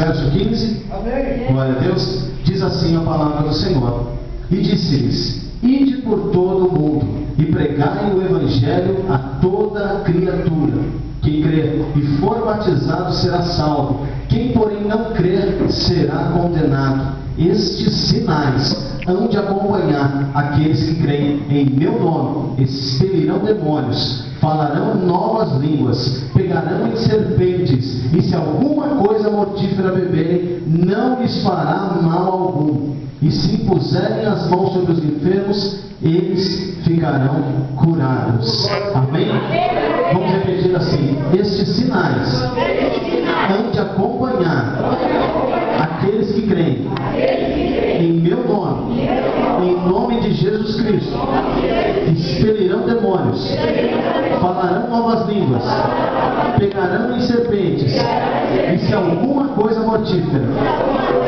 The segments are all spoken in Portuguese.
verso 15. Amém. Glória a Deus. Diz assim a palavra do Senhor: e disse-lhes: ide por todo o mundo e pregai o evangelho a toda criatura. Quem crer e for batizado será salvo, quem porém não crer será condenado. Estes sinais hão de acompanhar aqueles que creem em meu nome: expelirão demônios, falarão novas línguas, pegarão em serpentes, e se alguma coisa mortífera beberem, não lhes fará mal algum. E se impuserem as mãos sobre os enfermos, eles ficarão curados. Amém? Vamos repetir assim: estes sinais hão de acompanhar aqueles que creem em meu nome, em nome de Jesus Cristo. Expelirão demônios, falarão novas línguas, pegarão em serpentes, e se alguma coisa mortífera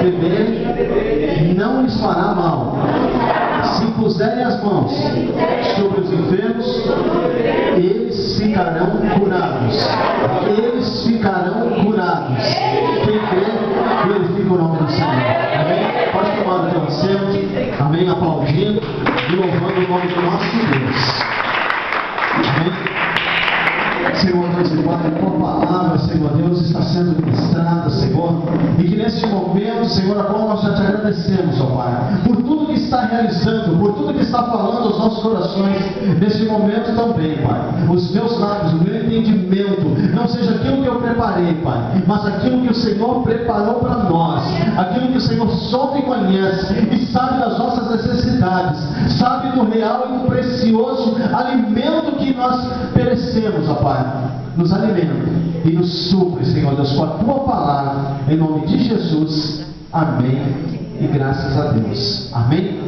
beberem, não lhes fará mal. Se puserem as mãos sobre os enfermos, eles ficarão curados. Eles ficarão curados. Quem crê, glorifica o nome do Senhor. Amém? Pode tomar o teu assento. Amém? Aplaudindo e louvando o nome do nosso Deus. Amém? Senhor Deus e Pai, a tua palavra, Senhor Deus, está sendo ministrada, Senhor, e que neste momento, Senhor, a qual nós já te agradecemos, ó Pai, por tudo que está realizando, por tudo que está falando aos nossos corações, neste momento também, Pai. Os meus lábios, o meu entendimento, não seja aquilo que eu preparei, Pai, mas aquilo que o Senhor preparou para nós, aquilo que o Senhor solta e conhece, e sabe das nossas necessidades, sabe do real e do precioso alimento que nós perecemos, ó Pai. Nos alimenta e nos supre, Senhor Deus, com a tua palavra, em nome de Jesus. Amém. E graças a Deus. Amém.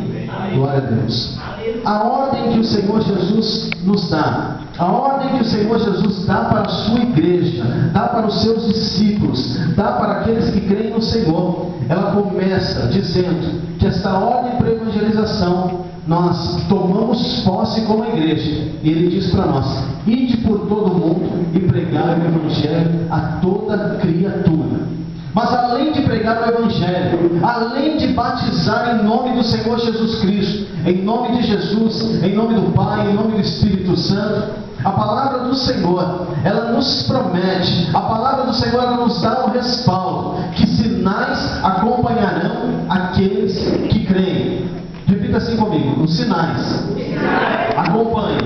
Glória a Deus. A ordem que o Senhor Jesus nos dá, a ordem que o Senhor Jesus dá para a sua igreja, dá para os seus discípulos, dá para aqueles que creem no Senhor, ela começa dizendo que esta ordem para a evangelização nós tomamos posse como igreja, e ele diz para nós: ide por todo mundo e pregai o evangelho a toda criatura. Mas além de pregar o evangelho, além de batizar em nome do Senhor Jesus Cristo, em nome de Jesus, em nome do Pai, em nome do Espírito Santo, a palavra do Senhor, ela nos promete, a palavra do Senhor, ela nos dá um respaldo, que sinais acompanharão aqueles que creem. Repita assim comigo: os sinais acompanhem,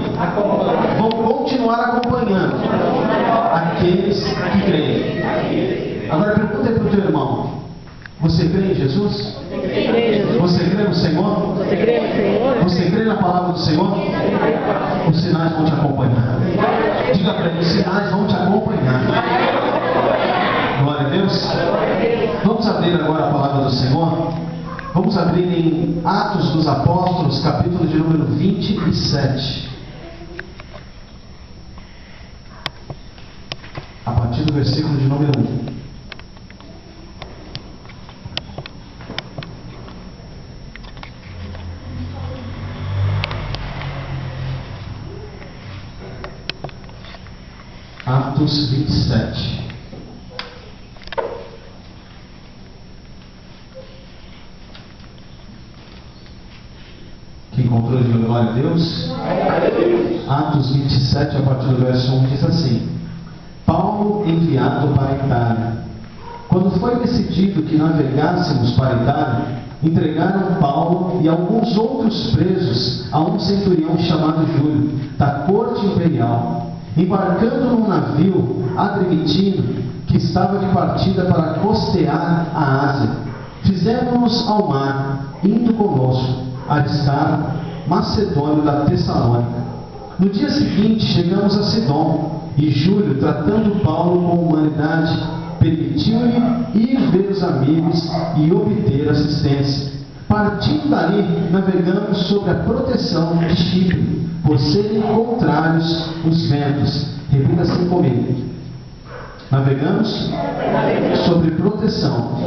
vão continuar acompanhando aqueles que creem. Agora pergunta para o teu irmão: você crê em Jesus? Você crê no Senhor? Você crê na palavra do Senhor? Os sinais vão te acompanhar. Diga para ele: os sinais vão te acompanhar. Glória a Deus. Vamos abrir agora a palavra do Senhor. Vamos abrir em Atos dos Apóstolos, capítulo de número 27. A partir do versículo de número 1. Atos 27. Quem encontrou, diga glória a Deus. Atos 27, a partir do verso 1, diz assim: Paulo enviado para a Itália. Quando foi decidido que navegássemos para a Itália, entregaram Paulo e alguns outros presos a um centurião chamado Júlio, da corte imperial. Embarcando num navio adrimitindo, que estava de partida para costear a Ásia, fizemos-nos ao mar, indo conosco Aristarco, macedônio da Tessalônica. No dia seguinte chegamos a Sidom, e Júlio, tratando Paulo com humanidade, permitiu-lhe ir ver os amigos e obter assistência. Partindo dali, navegamos sob a proteção de Chipre, por serem contrários os ventos. Repita assim comigo: navegamos sob proteção,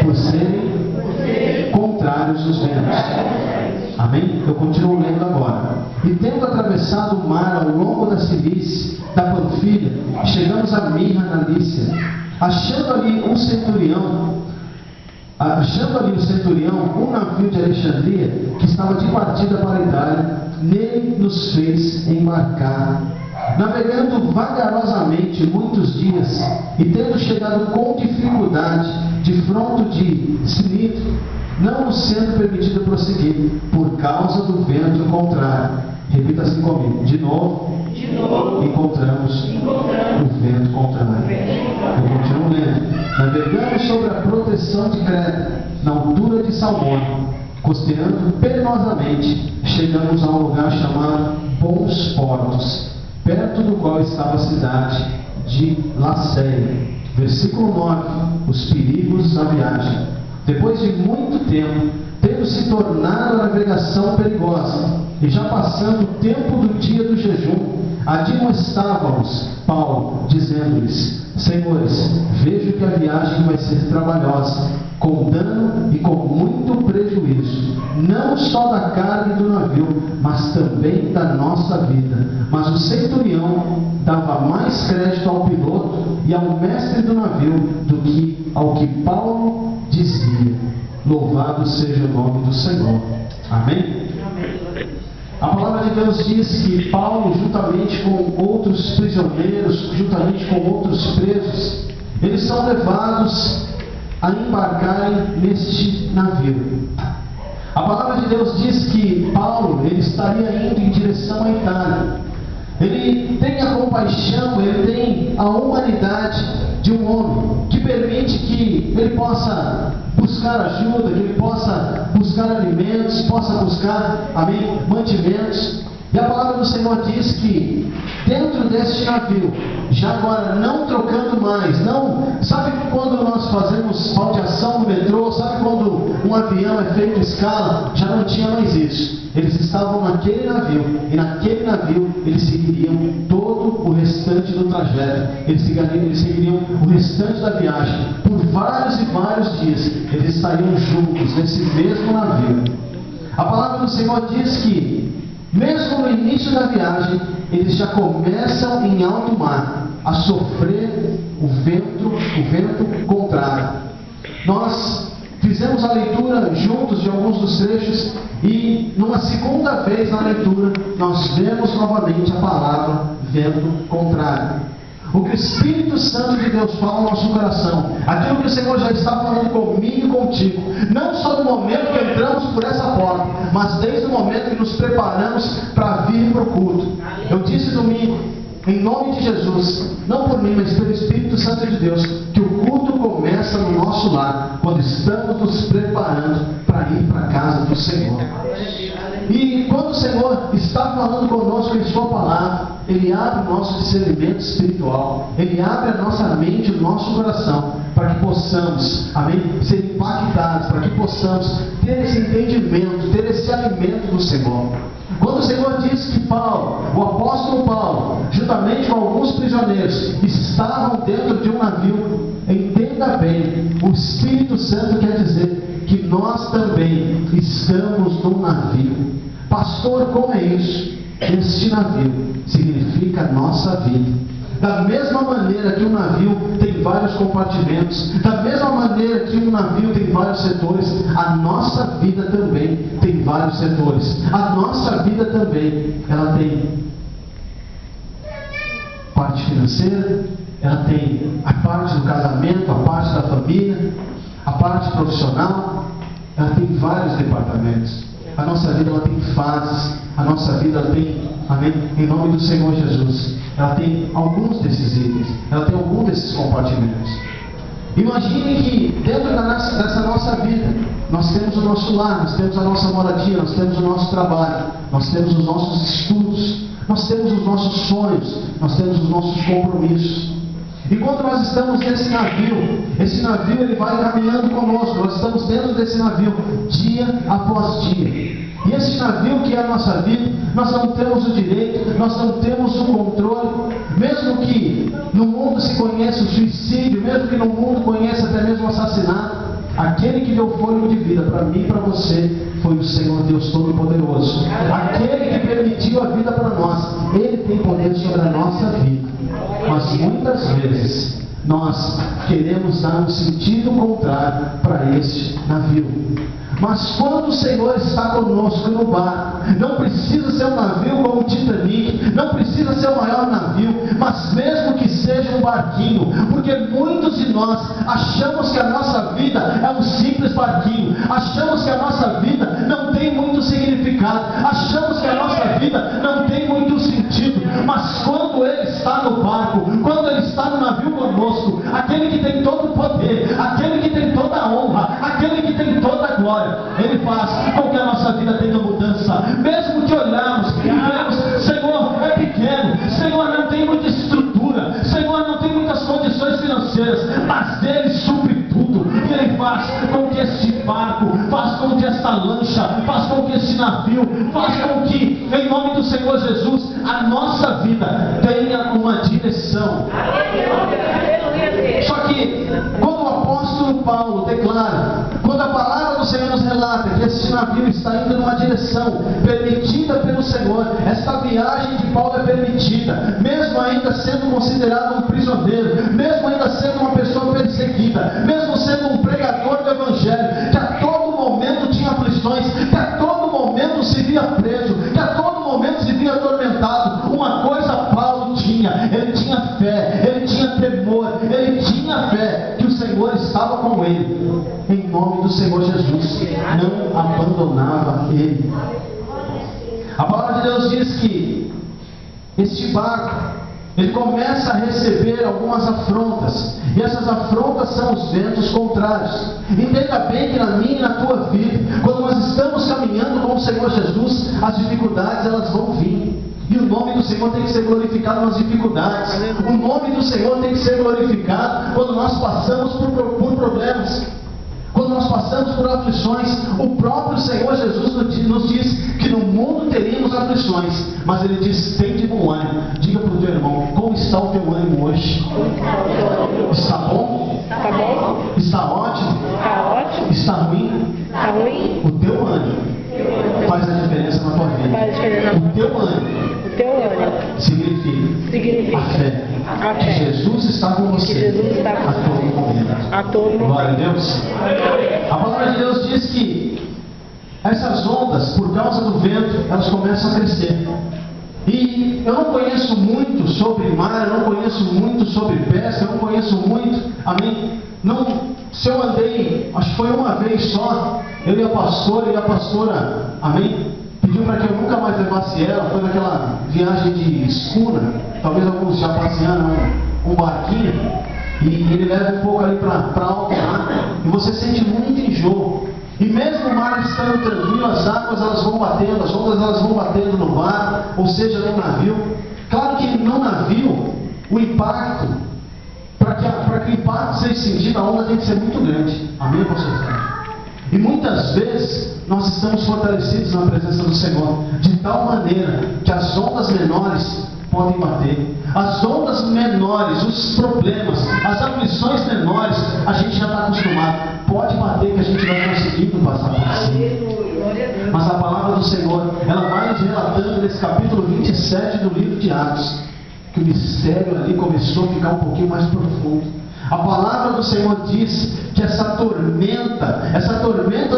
por serem contrários os ventos. Amém? Eu continuo lendo agora. E tendo atravessado o mar ao longo da Cilícia, da Panfilha, chegamos a Mirra, na Lícia. Achando ali o centurião, um navio de Alexandria, que estava de partida para a Itália, nele nos fez embarcar. Navegando vagarosamente muitos dias, e tendo chegado com dificuldade de fronte de Sinitro, não nos sendo permitido prosseguir, por causa do vento contrário. Repita assim comigo. De novo encontramos o vento contrário. Eu continuo lendo. Navegamos sobre a proteção de Creta, na altura de Salmone, costeando penosamente, chegamos a um lugar chamado Bons Portos, perto do qual estava a cidade de Laceia. Versículo 9. Os perigos da viagem. Depois de muito tempo, tendo se tornado a navegação perigosa, e já passando o tempo do dia do jejum, admoestávamos Paulo, dizendo-lhes: Senhores, vejo que a viagem vai ser trabalhosa, com dano e com muito prejuízo, não só da carga do navio, mas também da nossa vida. Mas o centurião dava mais crédito ao piloto e ao mestre do navio do que ao que Paulo dizia. Louvado seja o nome do Senhor. Amém? A palavra de Deus diz que Paulo, juntamente com outros prisioneiros, juntamente com outros presos, eles são levados a embarcarem neste navio. A palavra de Deus diz que Paulo, ele estaria indo em direção à Itália. Ele tem a compaixão, ele tem a humanidade de um homem que permite que ele possa buscar ajuda, que ele possa buscar alimentos, possa buscar, amém, mantimentos. E a palavra do Senhor diz que dentro deste navio, já agora não trocando mais, não, sabe quando nós fazemos baldeação no metrô, sabe quando um avião é feito escala, já não tinha mais isso. Eles estavam naquele navio, e naquele navio eles seguiriam todo o restante do trajeto, eles seguiriam o restante da viagem, por vários e vários dias, eles estariam juntos nesse mesmo navio. A palavra do Senhor diz que mesmo no início da viagem, eles já começam em alto mar a sofrer o vento contrário. Nós fizemos a leitura juntos de alguns dos trechos e numa segunda vez na leitura nós vemos novamente a palavra vento contrário. O que o Espírito Santo de Deus fala no nosso coração, aquilo que o Senhor já está falando comigo e contigo, não só no momento que entramos por essa porta, mas desde o momento que nos preparamos para vir para o culto. Eu disse domingo, em nome de Jesus, não por mim, mas pelo Espírito Santo de Deus, que o culto começa no nosso lar, quando estamos nos preparando para ir para a casa do Senhor. E quando o Senhor está falando conosco em Sua palavra, Ele abre o nosso discernimento espiritual, Ele abre a nossa mente, o nosso coração, para que possamos, amém, ser impactados, para que possamos ter esse entendimento, ter esse alimento do Senhor. Quando o Senhor diz que Paulo, o apóstolo Paulo, juntamente com alguns prisioneiros, estavam dentro de um navio, entenda bem, o Espírito Santo quer dizer que nós também estamos num navio. Pastor, como é isso? Este navio significa a nossa vida. Da mesma maneira que um navio tem vários compartimentos, da mesma maneira que um navio tem vários setores, a nossa vida também tem vários setores. A nossa vida também, ela tem parte financeira, ela tem a parte do casamento, a parte da família, a parte profissional, ela tem vários departamentos. A nossa vida, ela tem fases, a nossa vida, ela tem, amém, em nome do Senhor Jesus, ela tem alguns desses itens, ela tem alguns desses compartimentos. Imagine que dentro dessa nossa vida, nós temos o nosso lar, nós temos a nossa moradia, nós temos o nosso trabalho, nós temos os nossos estudos, nós temos os nossos sonhos, nós temos os nossos compromissos. E quando nós estamos nesse navio, esse navio ele vai caminhando conosco, nós estamos dentro desse navio dia após dia. E esse navio que é a nossa vida, nós não temos o direito, nós não temos o controle, mesmo que no mundo se conheça o suicídio, mesmo que no mundo conheça até mesmo o assassinato, aquele que deu fôlego de vida para mim e para você foi o Senhor Deus Todo-Poderoso. Aquele que permitiu a vida para nós, Ele tem poder sobre a nossa vida. Mas muitas vezes nós queremos dar um sentido contrário para este navio. Mas quando o Senhor está conosco no barco, não precisa ser um navio como o Titanic, não precisa ser o maior navio, mas mesmo que seja um barquinho, porque muitos de nós achamos que a nossa vida é um simples barquinho, achamos que a nossa vida não tem muito significado, achamos que a nossa vida não tem muito sentido, mas quando Ele está no barco, quando Ele está no navio conosco, aquele que tem todo o poder, aquele que tem toda a honra, aquele que tem toda a glória, Ele faz com que a nossa vida tenha mudança, mesmo que olhamos e vemos, Senhor, é pequeno, Senhor, não tem muita estrutura, Senhor, não tem muitas condições financeiras, mas Ele supre tudo, e Ele faz com que este barco, faz com que esta lancha, faz com que este navio, faz com que, em nome do Senhor Jesus, a nossa vida tenha uma direção. Só que, quando o apóstolo Paulo declara, quando a palavra do Senhor nos relata que esse navio está indo numa direção permitida pelo Senhor, esta viagem de Paulo é permitida, mesmo ainda sendo considerado um prisioneiro, mesmo ainda sendo uma pessoa perseguida, mesmo sendo um pregador do Evangelho, que a todo momento tinha aflições, que a todo momento se via preso, que a todo momento se via atormentado. Uma coisa Paulo tinha, ele tinha fé, ele tinha temor, ele tinha fé que o Senhor estava com ele. Em nome do Senhor Jesus, não abandonava ele. A palavra de Deus diz que este barco, ele começa a receber algumas afrontas, e essas afrontas são os ventos contrários. Entenda bem que na minha e na tua vida, quando nós estamos caminhando com o Senhor Jesus, as dificuldades elas vão vir. E o nome do Senhor tem que ser glorificado nas dificuldades. O nome do Senhor tem que ser glorificado quando nós passamos por problemas, quando nós passamos por aflições. O próprio Senhor Jesus nos diz que no mundo teríamos aflições, mas Ele diz: tem de bom ânimo. Diga para o teu irmão: como está o teu ânimo hoje? Está bom? Está bom? Está ótimo? Está ótimo? Está ruim? Está ruim? O teu ânimo faz a diferença na tua vida. Faz a diferença. O teu ânimo O teu ânimo significa a fé. a Que fé. Jesus está com você Que Jesus está com a todo momento. A todo momento. Glória a Deus. A palavra de Deus diz que essas ondas, por causa do vento, elas começam a crescer. E eu não conheço muito sobre mar, eu não conheço muito sobre pesca, eu não conheço muito, amém? Não, se eu andei, acho que foi uma vez só, eu e a pastora, amém? Pediu para que eu nunca mais levasse ela, foi naquela viagem de escuna, talvez alguns já passearam um barquinho, e ele leva um pouco ali para alto mar, e você sente muito enjoo. E mesmo o mar estando tranquilo, as águas elas vão batendo, as ondas elas vão batendo no mar, ou seja, no navio. Claro que no navio, o impacto, para que o impacto seja sentido, a onda tem que ser muito grande. Amém, pastor? E muitas vezes nós estamos fortalecidos na presença do Senhor, de tal maneira que as ondas menores podem bater. As ondas menores, os problemas, as aflições menores, a gente já está acostumado. Pode bater que a gente vai conseguindo passar por cima. Mas a palavra do Senhor, ela vai nos relatando nesse capítulo 27 do livro de Atos, que o mistério ali começou a ficar um pouquinho mais profundo. A palavra do Senhor diz que essa tormenta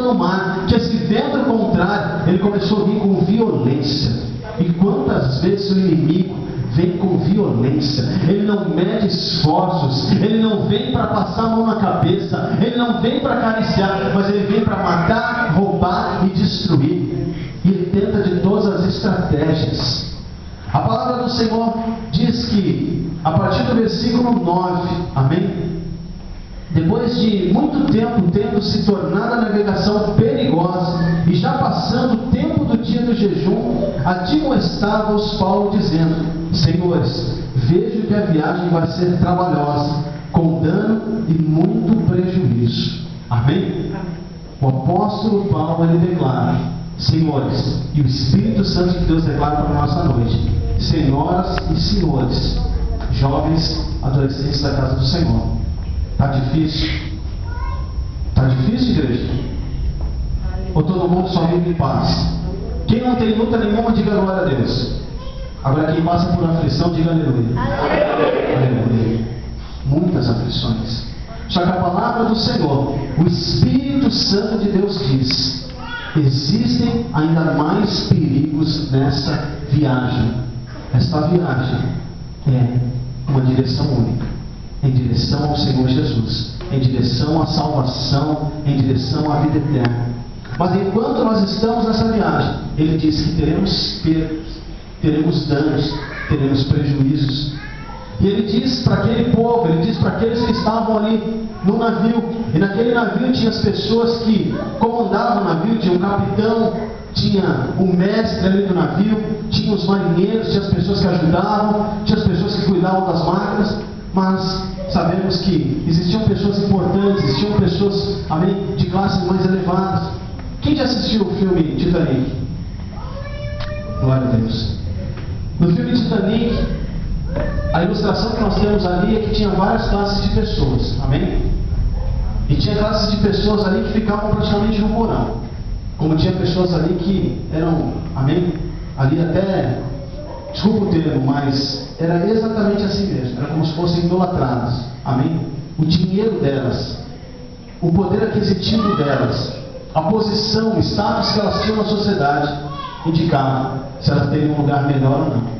no mar, que esse vento contrário, ele começou a vir com violência. E quantas vezes o inimigo vem com violência, ele não mede esforços, ele não vem para passar a mão na cabeça, ele não vem para acariciar, mas ele vem para matar, roubar e destruir. E ele tenta de todas as estratégias. A palavra do Senhor diz que, a partir do versículo 9, amém? Depois de muito tempo tendo se tornado a navegação perigosa e já passando o tempo do dia do jejum, admoestava-os Paulo dizendo: Senhores, vejo que a viagem vai ser trabalhosa, com dano e muito prejuízo. Amém? O apóstolo Paulo ele declara: Senhores, e o Espírito Santo de Deus declara para a nossa noite: Senhoras e senhores, jovens, adolescentes da casa do Senhor. Está difícil? Está difícil, igreja? Ou todo mundo só vive em paz? Quem não tem luta nenhuma, diga glória a Deus. Agora quem passa por aflição, diga aleluia. Aleluia. muitas aflições. Só que a palavra do Senhor, o Espírito Santo de Deus diz: existem ainda mais perigos nessa viagem. Esta viagem é uma direção única, em direção ao Senhor Jesus, em direção à salvação, em direção à vida eterna. Mas enquanto nós estamos nessa viagem, Ele diz que teremos perdas, teremos danos, teremos prejuízos. E Ele diz para aquele povo, Ele diz para aqueles que estavam ali no navio, e naquele navio tinha as pessoas que comandavam o navio, tinha um capitão, tinha o mestre ali do navio, tinha os marinheiros, tinha as pessoas que ajudavam, tinha as pessoas que cuidavam das máquinas, mas sabemos que existiam pessoas importantes, existiam pessoas, amém, de classes mais elevadas. Quem já assistiu o filme Titanic? Glória a Deus. No filme Titanic, a ilustração que nós temos ali é que tinha várias classes de pessoas, amém? E tinha classes de pessoas ali que ficavam praticamente no porão. Como tinha pessoas ali que eram, amém? Ali até, desculpa o termo, mas era exatamente assim mesmo. Era como se fossem idolatradas, amém? O dinheiro delas, o poder aquisitivo delas, a posição, o status que elas tinham na sociedade, indicava se elas teriam um lugar melhor ou não.